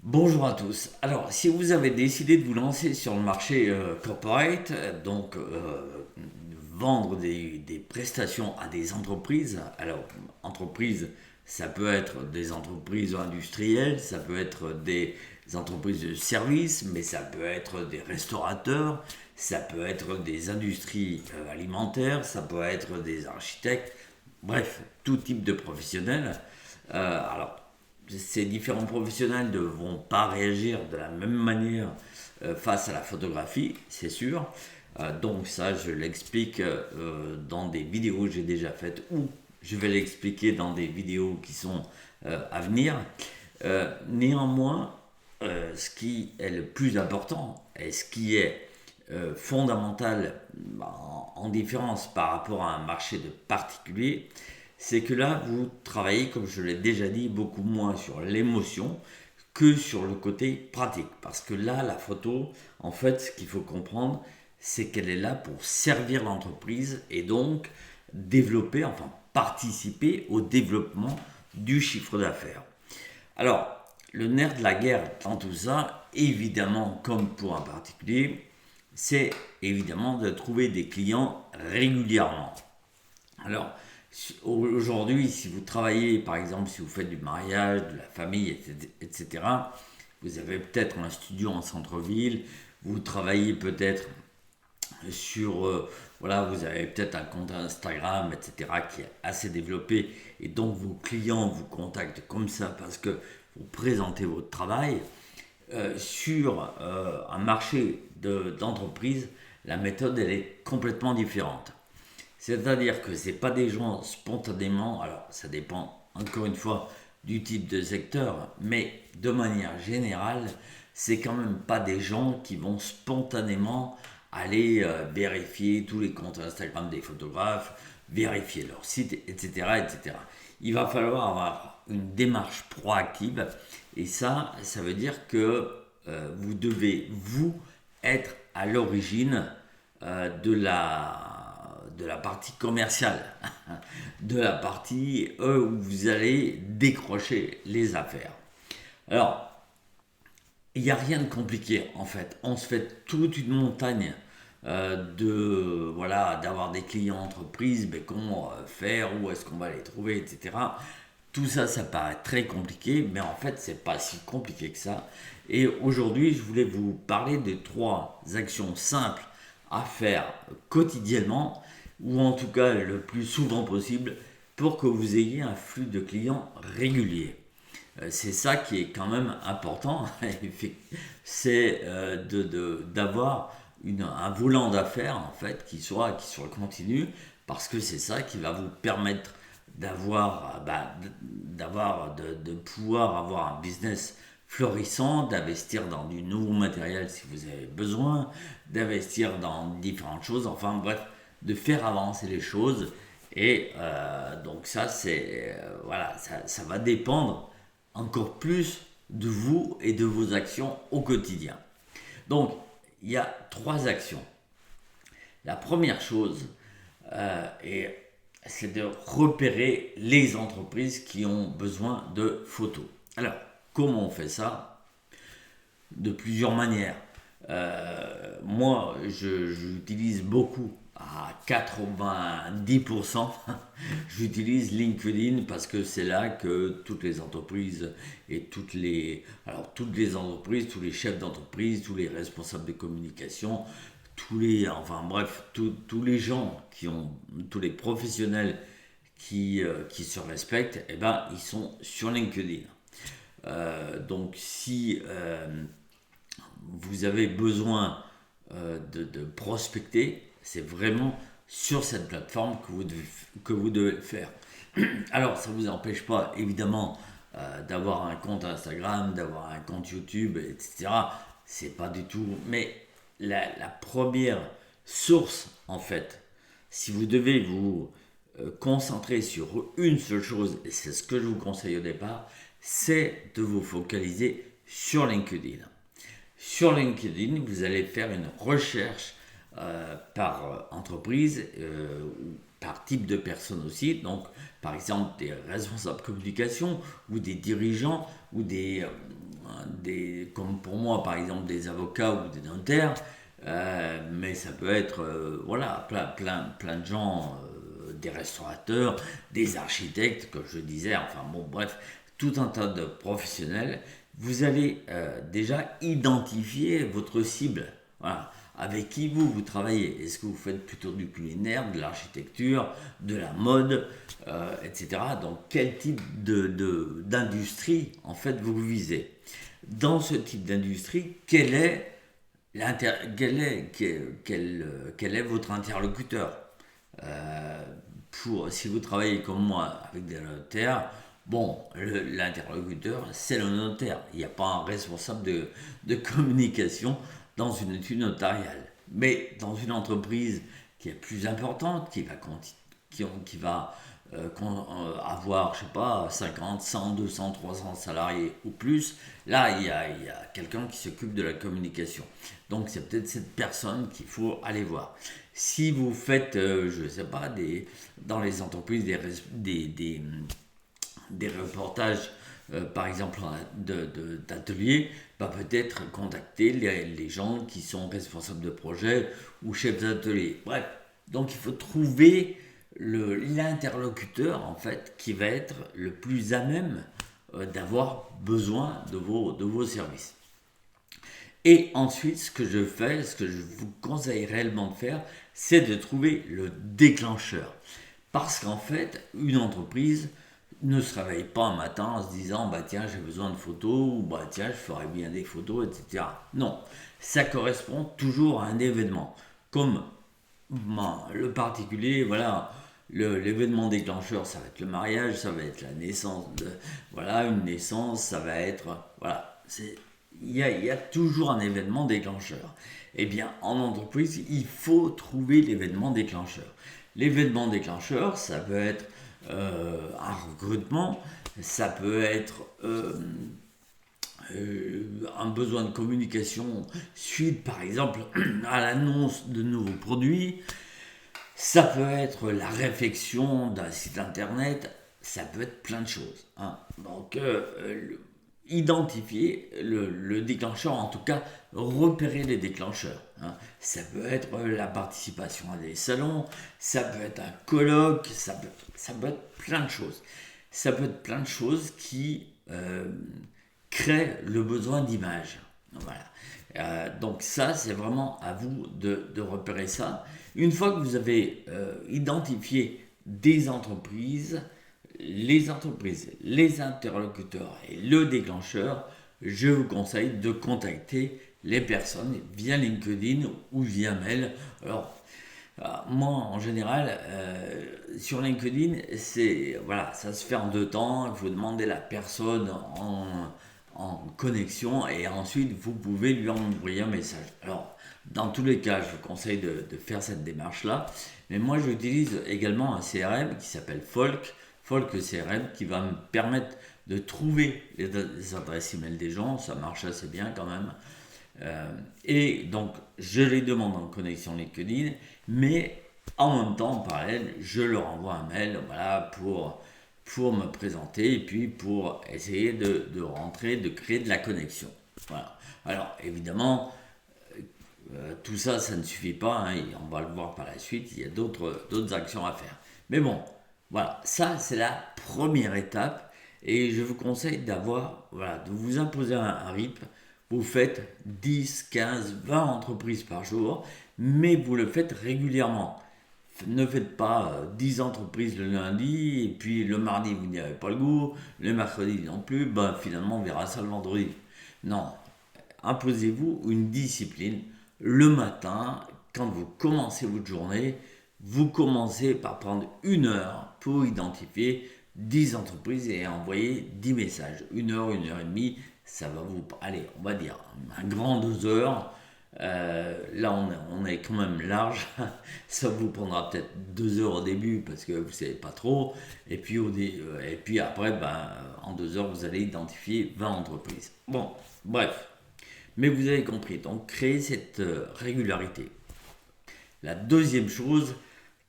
Bonjour à tous. Alors, si vous avez décidé de vous lancer sur le marché corporate, vendre des prestations à des entreprises, alors entreprises, ça peut être des entreprises industrielles, ça peut être des entreprises de services, mais ça peut être des restaurateurs, ça peut être des industries alimentaires, ça peut être des architectes, bref, tout type de professionnels. Alors, ces différents professionnels ne vont pas réagir de la même manière face à la photographie, c'est sûr. Donc ça, je l'explique dans des vidéos que j'ai déjà faites ou je vais l'expliquer dans des vidéos qui sont à venir. Néanmoins, ce qui est le plus important et ce qui est fondamental en différence par rapport à un marché de particulier, c'est que là, vous travaillez, comme je l'ai déjà dit, beaucoup moins sur l'émotion que sur le côté pratique. Parce que là, la photo, en fait, ce qu'il faut comprendre, c'est qu'elle est là pour servir l'entreprise et donc développer, enfin participer au développement du chiffre d'affaires. Alors, le nerf de la guerre dans tout ça, évidemment, comme pour un particulier, c'est évidemment de trouver des clients régulièrement. Alors, aujourd'hui, si vous travaillez, par exemple, si vous faites du mariage, de la famille, etc., vous avez peut-être un studio en centre-ville, vous travaillez peut-être sur, voilà, vous avez peut-être un compte Instagram, etc., qui est assez développé, et donc vos clients vous contactent comme ça parce que vous présentez votre travail. Sur un marché d'entreprise, la méthode, elle est complètement différente. C'est-à-dire que ce n'est pas des gens spontanément, alors ça dépend encore une fois du type de secteur, mais de manière générale, c'est quand même pas des gens qui vont spontanément aller vérifier tous les comptes Instagram des photographes, vérifier leur site, etc., etc. Il va falloir avoir une démarche proactive et ça veut dire que vous devez, vous, être à l'origine de la partie commerciale, de la partie où vous allez décrocher les affaires. Alors, il n'y a rien de compliqué en fait. On se fait toute une montagne voilà, d'avoir des clients entreprises, mais comment faire, où est-ce qu'on va les trouver, etc. Tout ça, ça paraît très compliqué, mais en fait, c'est pas si compliqué que ça. Et aujourd'hui, je voulais vous parler de trois actions simples à faire quotidiennement, ou en tout cas le plus souvent possible, pour que vous ayez un flux de clients régulier. C'est ça qui est quand même important, c'est d'avoir un volant d'affaires en fait qui soit continu, parce que c'est ça qui va vous permettre de pouvoir avoir un business florissant, d'investir dans du nouveau matériel si vous avez besoin, d'investir dans différentes choses, enfin bref, de faire avancer les choses. Et donc ça, voilà, ça va dépendre encore plus de vous et de vos actions au quotidien. Donc, il y a trois actions. La première chose, c'est de repérer les entreprises qui ont besoin de photos. Alors, comment on fait ça? De plusieurs manières. Moi, j'utilise beaucoup, à 90%, j'utilise LinkedIn parce que c'est là que toutes les entreprises et toutes les entreprises, tous les chefs d'entreprise, tous les responsables de communication, enfin bref, tous les gens tous les professionnels qui se respectent, eh ben, ils sont sur LinkedIn. Donc si vous avez besoin de prospecter, c'est vraiment sur cette plateforme que vous devez le faire. Alors, ça ne vous empêche pas, évidemment, d'avoir un compte Instagram, d'avoir un compte YouTube, etc. C'est pas du tout. Mais la première source, en fait, si vous devez vous concentrer sur une seule chose, et c'est ce que je vous conseille au départ, c'est de vous focaliser sur LinkedIn. Sur LinkedIn, vous allez faire une recherche par entreprise, par type de personne aussi. Donc, par exemple, des responsables communication ou des dirigeants ou comme pour moi par exemple des avocats ou des notaires, mais ça peut être voilà, plein de gens, des restaurateurs, des architectes, comme je disais, enfin bon, bref, tout un tas de professionnels. Vous allez déjà identifier votre cible. Voilà. Avec qui vous travaillez. Est-ce que vous faites plutôt du culinaire, de l'architecture, de la mode, etc. Donc quel type d'industrie en fait vous visez. Dans ce type d'industrie, quel est votre interlocuteur. Si vous travaillez comme moi avec des notaires, bon, l'interlocuteur, c'est le notaire. Il n'y a pas un responsable de communication dans une étude notariale. Mais dans une entreprise qui est plus importante, qui va avoir, je sais pas, 50, 100, 200, 300 salariés ou plus, là, il y a quelqu'un qui s'occupe de la communication. Donc, c'est peut-être cette personne qu'il faut aller voir. Si vous faites, je ne sais pas, dans les entreprises, des reportages, par exemple, d'ateliers, bah, peut-être contacter les gens qui sont responsables de projet ou chefs d'atelier. Bref, donc il faut trouver l'interlocuteur en fait qui va être le plus à même d'avoir besoin de vos services. Et ensuite, ce que je vous conseille réellement de faire, c'est de trouver le déclencheur. Parce qu'en fait, une entreprise ne se réveille pas un matin en se disant bah tiens j'ai besoin de photos ou bah tiens je ferais bien des photos, etc. Non, ça correspond toujours à un événement. Comme le particulier, voilà, l'événement déclencheur, ça va être le mariage, ça va être la naissance, voilà, une naissance, ça va être, voilà, il y a toujours un événement déclencheur. Eh bien, en entreprise, il faut trouver l'événement déclencheur. L'événement déclencheur, ça peut être un recrutement, ça peut être un besoin de communication suite par exemple à l'annonce de nouveaux produits, ça peut être la réflexion d'un site internet, ça peut être plein de choses. Hein. Donc identifier le déclencheur, en tout cas repérer les déclencheurs. Hein. Ça peut être la participation à des salons, ça peut être un colloque, ça peut être plein de choses. Ça peut être plein de choses qui créent le besoin d'image. Voilà. Donc ça, c'est vraiment à vous de repérer ça. Une fois que vous avez identifié les entreprises, les interlocuteurs et le déclencheur, je vous conseille de contacter les personnes via LinkedIn ou via mail. Alors, moi, en général, sur LinkedIn, voilà, ça se fait en deux temps. Il faut demander la personne en connexion et ensuite vous pouvez lui envoyer un message. Alors, dans tous les cas, je vous conseille de faire cette démarche-là. Mais moi, j'utilise également un CRM qui s'appelle Folk CRM, qui va me permettre de trouver les adresses email des gens. Ça marche assez bien quand même. Et donc, je les demande en connexion LinkedIn, mais en même temps, en parallèle, je leur envoie un mail, voilà, pour me présenter et puis pour essayer de rentrer, de créer de la connexion. Voilà. Alors, évidemment, tout ça, ça ne suffit pas, hein, et on va le voir par la suite, il y a d'autres actions à faire. Mais bon, voilà, ça, c'est la première étape, et je vous conseille voilà, de vous imposer un rythme. Vous faites 10, 15, 20 entreprises par jour, mais vous le faites régulièrement. Ne faites pas 10 entreprises le lundi, et puis le mardi, vous n'y avez pas le goût, le mercredi non plus, ben, finalement, on verra ça le vendredi. Non, imposez-vous une discipline. Le matin, quand vous commencez votre journée, vous commencez par prendre 1 heure pour identifier 10 entreprises et envoyer 10 messages. 1 heure, 1 heure et demie, ça va vous... Allez, on va dire un grand 2 heures. Là, on est quand même large. Ça vous prendra peut-être 2 heures au début parce que vous ne savez pas trop. Et puis après, en 2 heures, vous allez identifier 20 entreprises. Bon, bref. Mais vous avez compris. Donc, créer cette régularité. La deuxième chose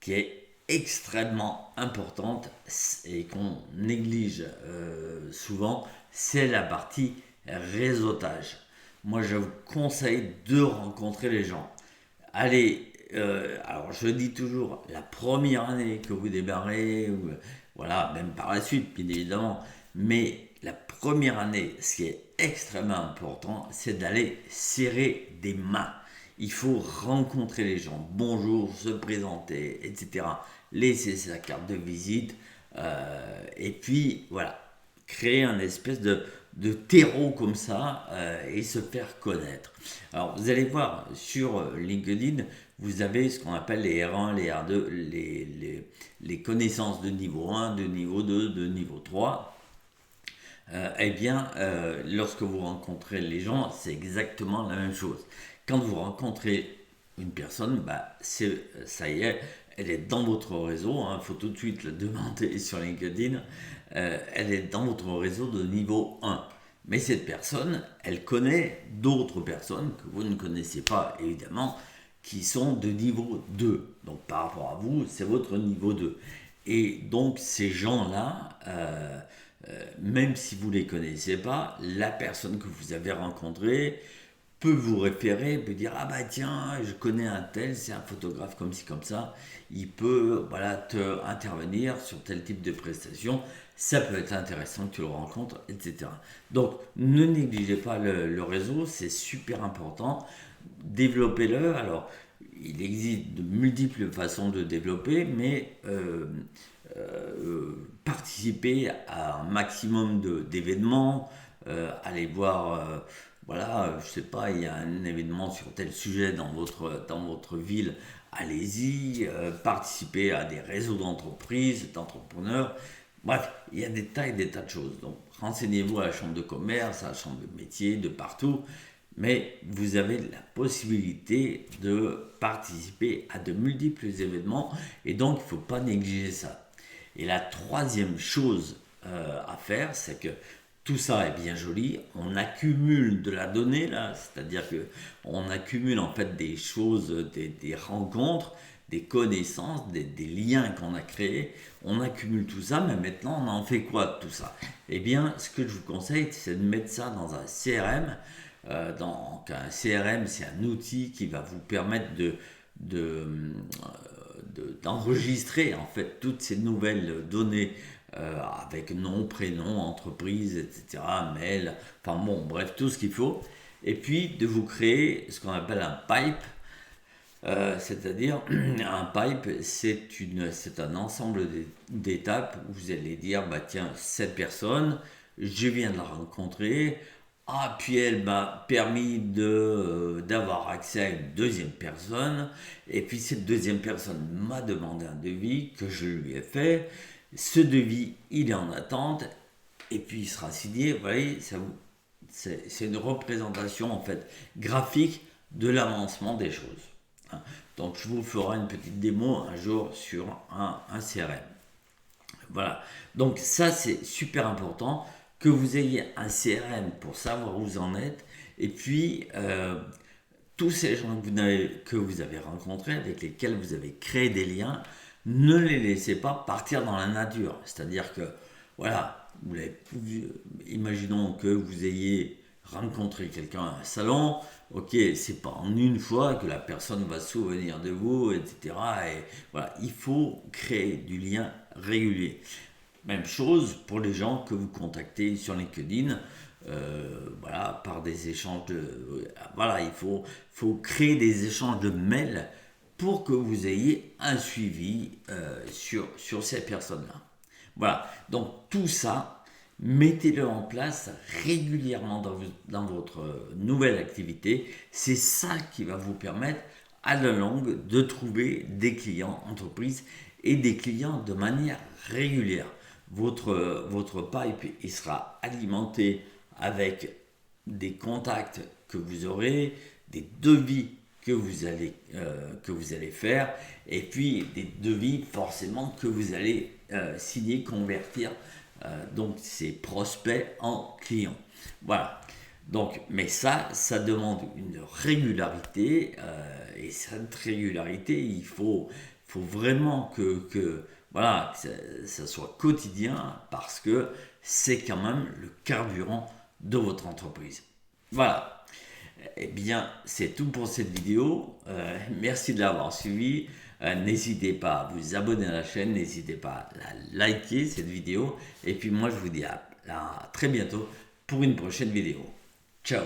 qui est extrêmement importante et qu'on néglige souvent, c'est la partie réseautage. Moi, je vous conseille de rencontrer les gens. Allez, alors je dis toujours, la première année que vous démarrez, ou, voilà, même par la suite, bien évidemment, mais la première année, ce qui est extrêmement important, c'est d'aller serrer des mains. Il faut rencontrer les gens, bonjour, se présenter, etc. Laisser sa carte de visite, et puis voilà, créer un espèce de terreau comme ça, et se faire connaître. Alors vous allez voir sur LinkedIn, vous avez ce qu'on appelle les R1, les R2, les connaissances de niveau 1, de niveau 2, de niveau 3. Eh bien, lorsque vous rencontrez les gens, c'est exactement la même chose. Quand vous rencontrez une personne, bah, ça y est, elle est dans votre réseau. Il faut tout de suite le demander sur LinkedIn. Elle est dans votre réseau de niveau 1. Mais cette personne, elle connaît d'autres personnes que vous ne connaissez pas, évidemment, qui sont de niveau 2. Donc par rapport à vous, c'est votre niveau 2. Et donc ces gens-là, même si vous ne les connaissez pas, la personne que vous avez rencontrée peut vous référer, peut dire ah bah tiens, je connais un tel, c'est un photographe comme ci comme ça, il peut voilà te intervenir sur tel type de prestation, ça peut être intéressant que tu le rencontres, etc. Donc ne négligez pas le réseau, c'est super important, développez-le. Alors il existe de multiples façons de développer, mais participer à un maximum d'événements, aller voir, voilà, je sais pas, il y a un événement sur tel sujet dans votre ville, allez-y, participer à des réseaux d'entreprises, d'entrepreneurs. Bref, il y a des tas et des tas de choses. Donc, renseignez-vous à la chambre de commerce, à la chambre de métier, de partout. Mais vous avez la possibilité de participer à de multiples événements et donc il ne faut pas négliger ça. Et la troisième chose à faire, c'est que tout ça est bien joli, on accumule de la donnée là, c'est-à-dire que on accumule en fait des choses, des rencontres, des connaissances, des liens qu'on a créés, on accumule tout ça, mais maintenant on en fait quoi de tout ça? Eh bien, ce que je vous conseille, c'est de mettre ça dans un CRM. Donc un CRM, c'est un outil qui va vous permettre de, d'enregistrer en fait toutes ces nouvelles données, avec nom, prénom, entreprise, etc., mail, enfin bon, bref, tout ce qu'il faut. Et puis de vous créer ce qu'on appelle un pipe, c'est-à-dire un pipe, c'est un ensemble d'étapes où vous allez dire, bah tiens, cette personne, je viens de la rencontrer, ah, puis elle m'a permis d'avoir accès à une deuxième personne. Et puis cette deuxième personne m'a demandé un devis que je lui ai fait. Ce devis, il est en attente. Et puis il sera signé. Vous voyez, c'est une représentation en fait graphique de l'avancement des choses. Hein. Donc je vous ferai une petite démo un jour sur un CRM. Voilà. Donc ça, c'est super important que vous ayez un CRM pour savoir où vous en êtes. Et puis, tous ces gens que vous avez rencontrés, avec lesquels vous avez créé des liens, ne les laissez pas partir dans la nature. C'est-à-dire que, voilà, imaginons que vous ayez rencontré quelqu'un à un salon, ok, c'est pas en une fois que la personne va se souvenir de vous, etc. Et voilà, il faut créer du lien régulier. Même chose pour les gens que vous contactez sur LinkedIn, voilà, par des échanges voilà, faut créer des échanges de mails pour que vous ayez un suivi, sur ces personnes-là. Voilà, donc tout ça, mettez-le en place régulièrement dans votre nouvelle activité. C'est ça qui va vous permettre à la longue de trouver des clients entreprises et des clients de manière régulière. Votre pipe il sera alimenté avec des contacts que vous aurez, des devis que vous allez faire, et puis des devis forcément que vous allez signer, convertir, donc ces prospects en clients. Voilà. Donc, mais ça demande une régularité, et cette régularité, faut vraiment voilà, que ça soit quotidien parce que c'est quand même le carburant de votre entreprise. Voilà. Eh bien, c'est tout pour cette vidéo. Merci de l'avoir suivi. N'hésitez pas à vous abonner à la chaîne, n'hésitez pas à liker cette vidéo. Et puis moi, je vous dis à très bientôt pour une prochaine vidéo. Ciao!